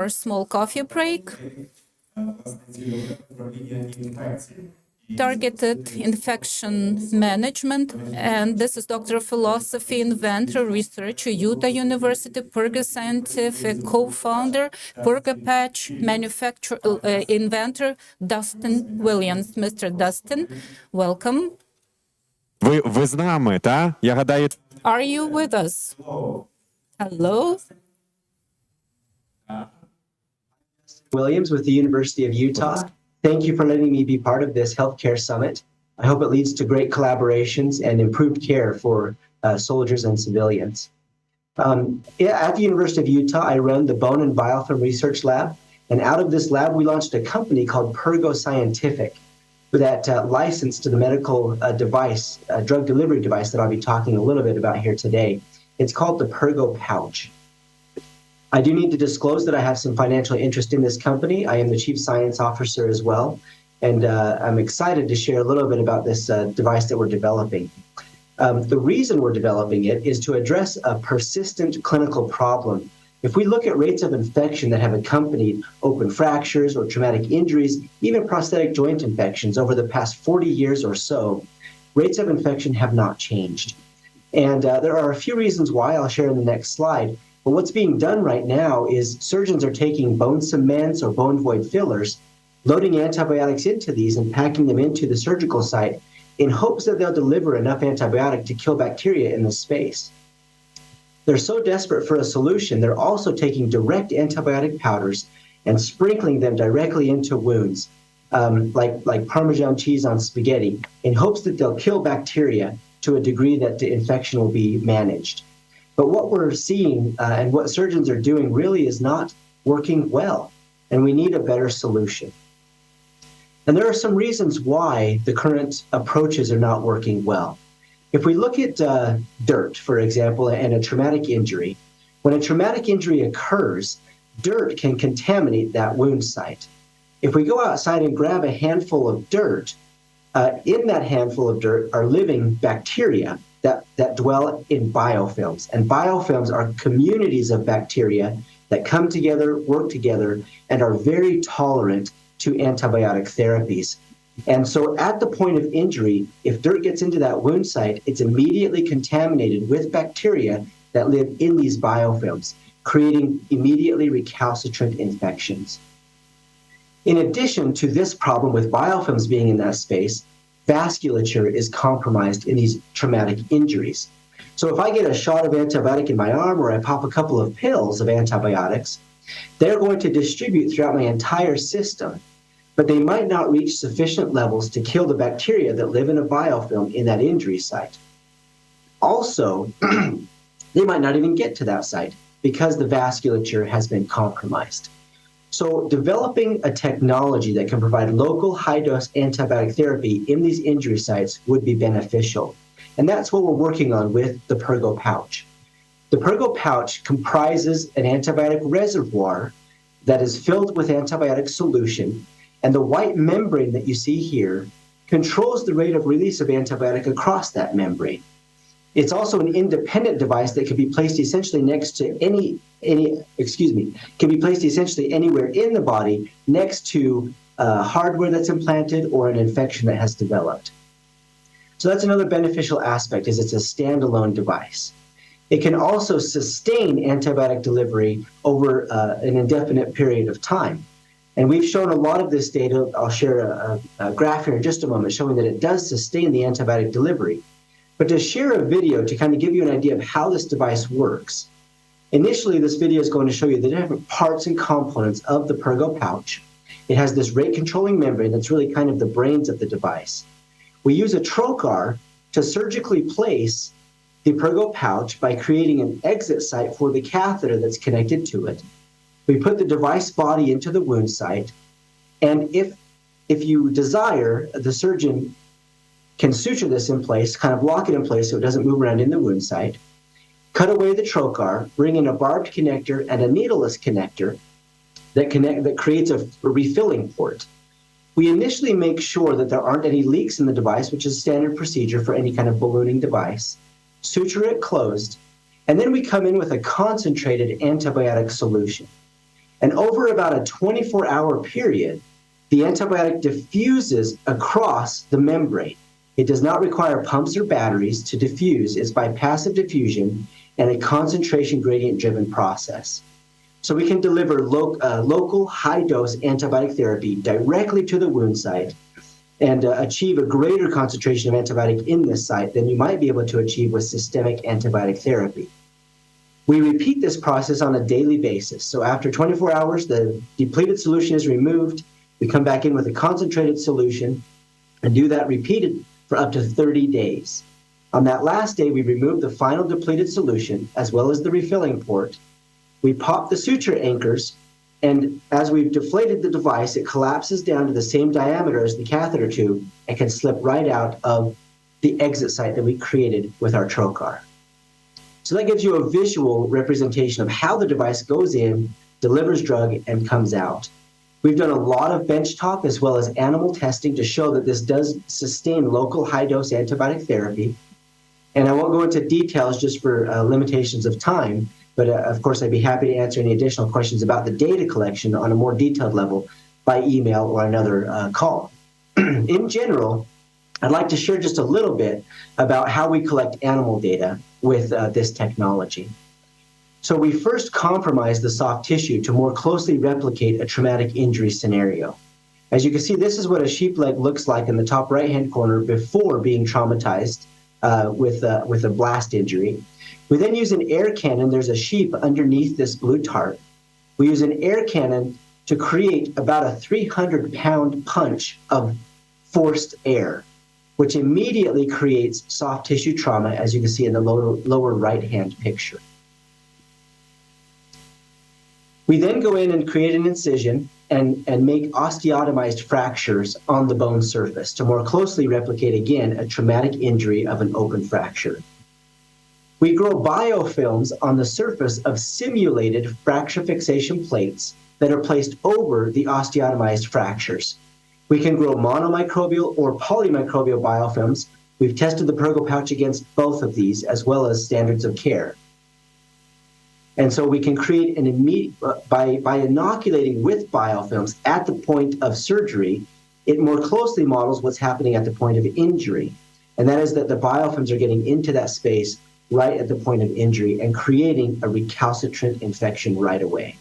Our small coffee break. Targeted infection management, and this is Doctor of Philosophy, Inventor, researcher, Utah University, Purgo Scientific, co-founder, Purgo patch, manufacturer, inventor, Dustin Williams. Mr. Dustin, welcome. Ви з нами, та? Я гадаю... Are you with us? Hello? Williams with the University of Utah. Thank you for letting me be part of this healthcare summit. I hope it leads to great collaborations and improved care for soldiers and civilians. At the University of Utah, I run the Bone and Biofilm Research Lab. And out of this lab, we launched a company called Purgo Scientific that licensed to the medical device, drug delivery device that I'll be talking a little bit about here today. It's called the Purgo pouch. I do need to disclose that I have some financial interest in this company. I am the Chief Science Officer as well, and I'm excited to share a little bit about this device that we're developing. The reason we're developing it is to address a persistent clinical problem. If we look at rates of infection that have accompanied open fractures or traumatic injuries, even prosthetic joint infections over the past 40 years or so, rates of infection have not changed. And there are a few reasons why I'll share in the next slide. But what's being done right now is surgeons are taking bone cements or bone void fillers, loading antibiotics into these and packing them into the surgical site in hopes that they'll deliver enough antibiotic to kill bacteria in the space. They're so desperate for a solution, they're also taking direct antibiotic powders and sprinkling them directly into wounds, like Parmesan cheese on spaghetti, in hopes that they'll kill bacteria to a degree that the infection will be managed. But what we're seeing and what surgeons are doing really is not working well, and we need a better solution. And there are some reasons why the current approaches are not working well. If we look at dirt, for example, and a traumatic injury, when a traumatic injury occurs, dirt can contaminate that wound site. If we go outside and grab a handful of dirt, in that handful of dirt are living bacteria that dwell in biofilms. And biofilms are communities of bacteria that come together, work together, and are very tolerant to antibiotic therapies. And so at the point of injury, if dirt gets into that wound site, it's immediately contaminated with bacteria that live in these biofilms, creating immediately recalcitrant infections. In addition to this problem with biofilms being in that space, vasculature is compromised in these traumatic injuries. So if I get a shot of antibiotic in my arm or I pop a couple of pills of antibiotics, they're going to distribute throughout my entire system, but they might not reach sufficient levels to kill the bacteria that live in a biofilm in that injury site. Also, they might not even get to that site because the vasculature has been compromised. So developing a technology that can provide local high-dose antibiotic therapy in these injury sites would be beneficial. And that's what we're working on with the Purgo pouch. The Purgo pouch comprises an antibiotic reservoir that is filled with antibiotic solution, and the white membrane that you see here controls the rate of release of antibiotic across that membrane. It's also an independent device that can be placed essentially next to can be placed essentially anywhere in the body next to hardware that's implanted or an infection that has developed. So that's another beneficial aspect, is it's a standalone device. It can also sustain antibiotic delivery over an indefinite period of time. And we've shown a lot of this data. I'll share a graph here in just a moment showing that it does sustain the antibiotic delivery. But to share a video to kind of give you an idea of how this device works, initially this video is going to show you the different parts and components of the Purgo pouch. It has this rate controlling membrane that's really kind of the brains of the device. We use a trocar to surgically place the Purgo pouch by creating an exit site for the catheter that's connected to it. We put the device body into the wound site, and if you desire, the surgeon can suture this in place, kind of lock it in place so it doesn't move around in the wound site, cut away the trocar, bring in a barbed connector and a needleless connector that creates a refilling port. We initially make sure that there aren't any leaks in the device, which is standard procedure for any kind of ballooning device, suture it closed, and then we come in with a concentrated antibiotic solution. And over about a 24-hour period, the antibiotic diffuses across the membrane. It does not require pumps or batteries to diffuse. It's by passive diffusion and a concentration gradient-driven process. So we can deliver local high-dose antibiotic therapy directly to the wound site and achieve a greater concentration of antibiotic in this site than you might be able to achieve with systemic antibiotic therapy. We repeat this process on a daily basis. So after 24 hours, the depleted solution is removed. We come back in with a concentrated solution and do that repeated for up to 30 days. On that last day, we remove the final depleted solution as well as the refilling port. We pop the suture anchors, and as we've deflated the device, it collapses down to the same diameter as the catheter tube and can slip right out of the exit site that we created with our trocar. So that gives you a visual representation of how the device goes in, delivers drug, and comes out. We've done a lot of benchtop as well as animal testing to show that this does sustain local high-dose antibiotic therapy. And I won't go into details just for limitations of time, but of course, I'd be happy to answer any additional questions about the data collection on a more detailed level by email or another call. In general, I'd like to share just a little bit about how we collect animal data with this technology. So we first compromise the soft tissue to more closely replicate a traumatic injury scenario. As you can see, this is what a sheep leg looks like in the top right-hand corner before being traumatized with a blast injury. We then use an air cannon. There's a sheep underneath this blue tarp. We use an air cannon to create about a 300-pound punch of forced air, which immediately creates soft tissue trauma, as you can see in the lower right-hand picture. We then go in and create an incision and make osteotomized fractures on the bone surface to more closely replicate, again, a traumatic injury of an open fracture. We grow biofilms on the surface of simulated fracture fixation plates that are placed over the osteotomized fractures. We can grow monomicrobial or polymicrobial biofilms. We've tested the Purgo pouch against both of these, as well as standards of care. And so we can create an immediate, by inoculating with biofilms at the point of surgery, it more closely models what's happening at the point of injury. And that is that the biofilms are getting into that space right at the point of injury and creating a recalcitrant infection right away.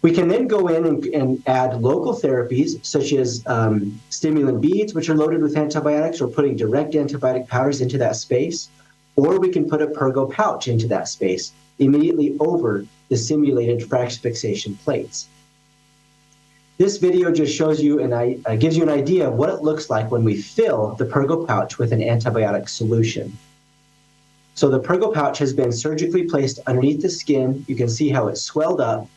We can then go in and add local therapies, such as stimulant beads, which are loaded with antibiotics, or putting direct antibiotic powders into that space, or we can put a Purgo pouch into that space immediately over the simulated fracture fixation plates. This video just shows you and gives you an idea of what it looks like when we fill the Purgo pouch with an antibiotic solution. So the Purgo pouch has been surgically placed underneath the skin. You can see how it's swelled up,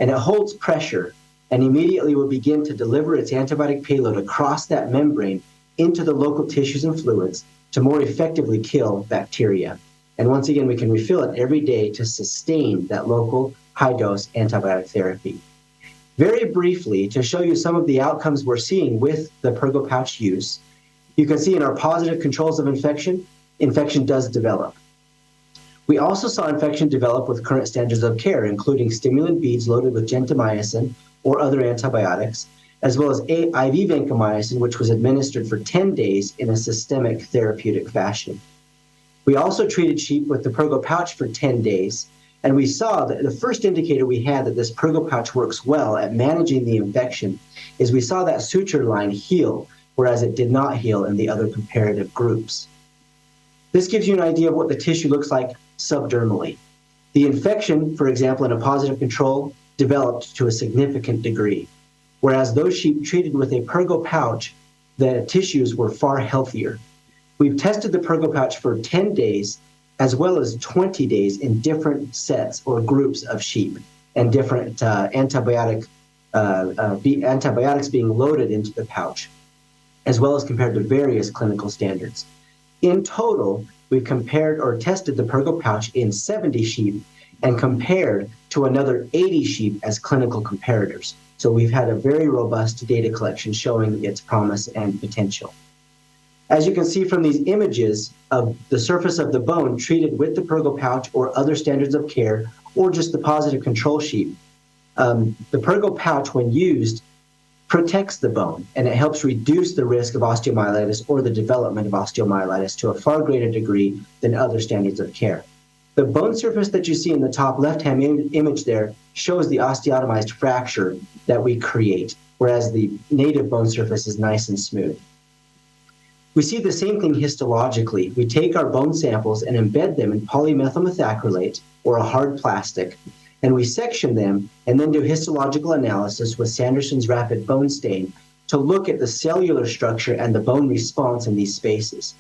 and it holds pressure and immediately will begin to deliver its antibiotic payload across that membrane into the local tissues and fluids to more effectively kill bacteria. And once again, we can refill it every day to sustain that local high-dose antibiotic therapy. Very briefly, to show you some of the outcomes we're seeing with the Purgo pouch use, you can see in our positive controls of infection, infection does develop. We also saw infection develop with current standards of care, including stimulant beads loaded with gentamicin or other antibiotics, as well as IV vancomycin, which was administered for 10 days in a systemic therapeutic fashion. We also treated sheep with the Purgo pouch for 10 days, and we saw that the first indicator we had that this Purgo pouch works well at managing the infection is we saw that suture line heal, whereas it did not heal in the other comparative groups. This gives you an idea of what the tissue looks like subdermally. The infection, for example, in a positive control, developed to a significant degree, whereas those sheep treated with a Purgo pouch, the tissues were far healthier. We've tested the Purgo pouch for 10 days, as well as 20 days in different sets or groups of sheep, and different antibiotics being loaded into the pouch, as well as compared to various clinical standards. In total, we've compared or tested the Purgo pouch in 70 sheep and compared to another 80 sheep as clinical comparators. So we've had a very robust data collection showing its promise and potential. As you can see from these images of the surface of the bone treated with the Purgo pouch or other standards of care, or just the positive control sheep, The Purgo pouch, when used, protects the bone, and it helps reduce the risk of osteomyelitis or the development of osteomyelitis to a far greater degree than other standards of care. The bone surface that you see in the top left-hand image there shows the osteotomized fracture that we create, whereas the native bone surface is nice and smooth. We see the same thing histologically. We take our bone samples and embed them in polymethyl methacrylate or a hard plastic, and we section them and then do histological analysis with Sanderson's rapid bone stain to look at the cellular structure and the bone response in these spaces.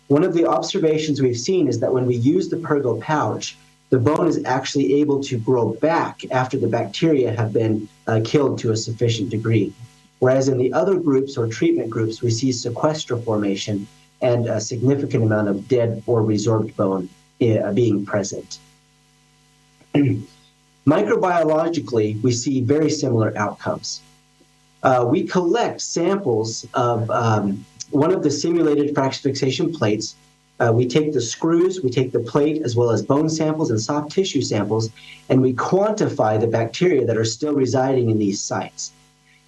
One of the observations we've seen is that when we use the Purgo pouch, the bone is actually able to grow back after the bacteria have been killed to a sufficient degree. Whereas in the other groups or treatment groups, we see sequestra formation and a significant amount of dead or resorbed bone being present. Microbiologically, we see very similar outcomes. We collect samples of one of the simulated fracture fixation plates. We take the screws, we take the plate, as well as bone samples and soft tissue samples, and we quantify the bacteria that are still residing in these sites.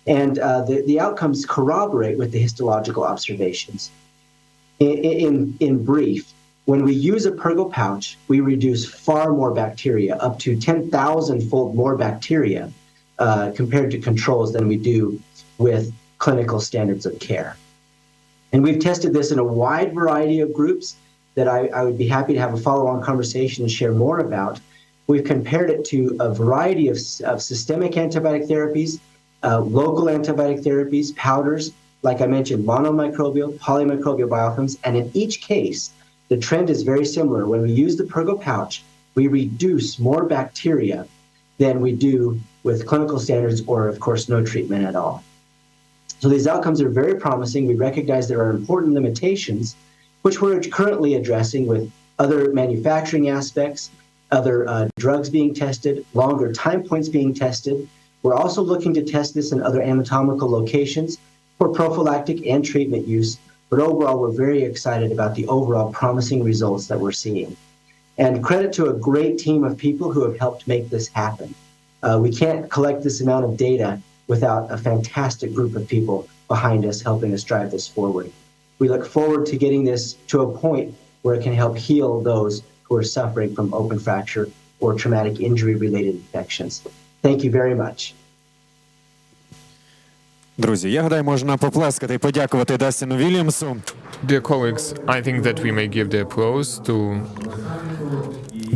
And the outcomes corroborate with the histological observations. In brief, when we use a Purgo pouch, we reduce far more bacteria, up to 10,000-fold more bacteria compared to controls than we do with clinical standards of care. And we've tested this in a wide variety of groups that I would be happy to have a follow-on conversation and share more about. We've compared it to a variety of systemic antibiotic therapies, local antibiotic therapies, powders, like I mentioned, monomicrobial, polymicrobial biofilms, and in each case, the trend is very similar. When we use the Purgo pouch, we reduce more bacteria than we do with clinical standards or, of course, no treatment at all. So these outcomes are very promising. We recognize there are important limitations, which we're currently addressing with other manufacturing aspects, other drugs being tested, longer time points being tested. We're also looking to test this in other anatomical locations for prophylactic and treatment use. But overall, we're very excited about the overall promising results that we're seeing. And credit to a great team of people who have helped make this happen. We can't collect this amount of data without a fantastic group of people behind us helping us drive this forward. We look forward to getting this to a point where it can help heal those who are suffering from open fracture or traumatic injury-related infections. Thank you very much. Друзі, я гадаю, можна поплескати і подякувати Дастіну Вільямсу. Dear colleagues, I think that we may give the applause to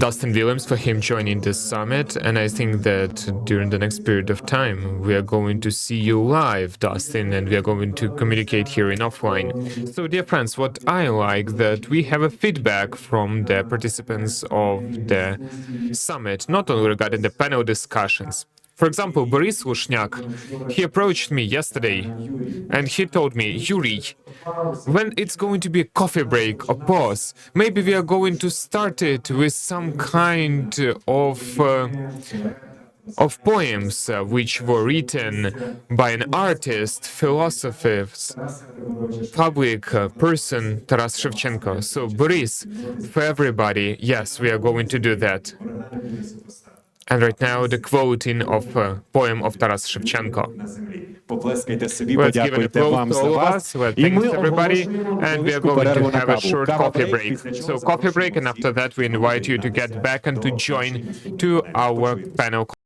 Dustin Williams for him joining this summit, and I think that during the next period of time we are going to see you live, Dustin, and we are going to communicate here in offline. So dear friends, what I like that we have a feedback from the participants of the summit, not only regarding the panel discussions. For example, Boris Lushniak, he approached me yesterday and he told me, Yuri, when it's going to be a coffee break or pause, maybe we are going to start it with some kind of poems which were written by an artist, philosopher, public person, Taras Shevchenko. So Boris, for everybody, yes, we are going to do that. And right now, the quoting of a poem of Taras Shevchenko. Поплескайте собі, Let's give an подякуйте вам applause to за all of вас. us. Well, І ми thanks everybody. оголошуємо And we are невеличку going перерву to на have a каву. short Кава coffee брейк, break. після So цього coffee break, and after that we invite you to get back and to join to our panel.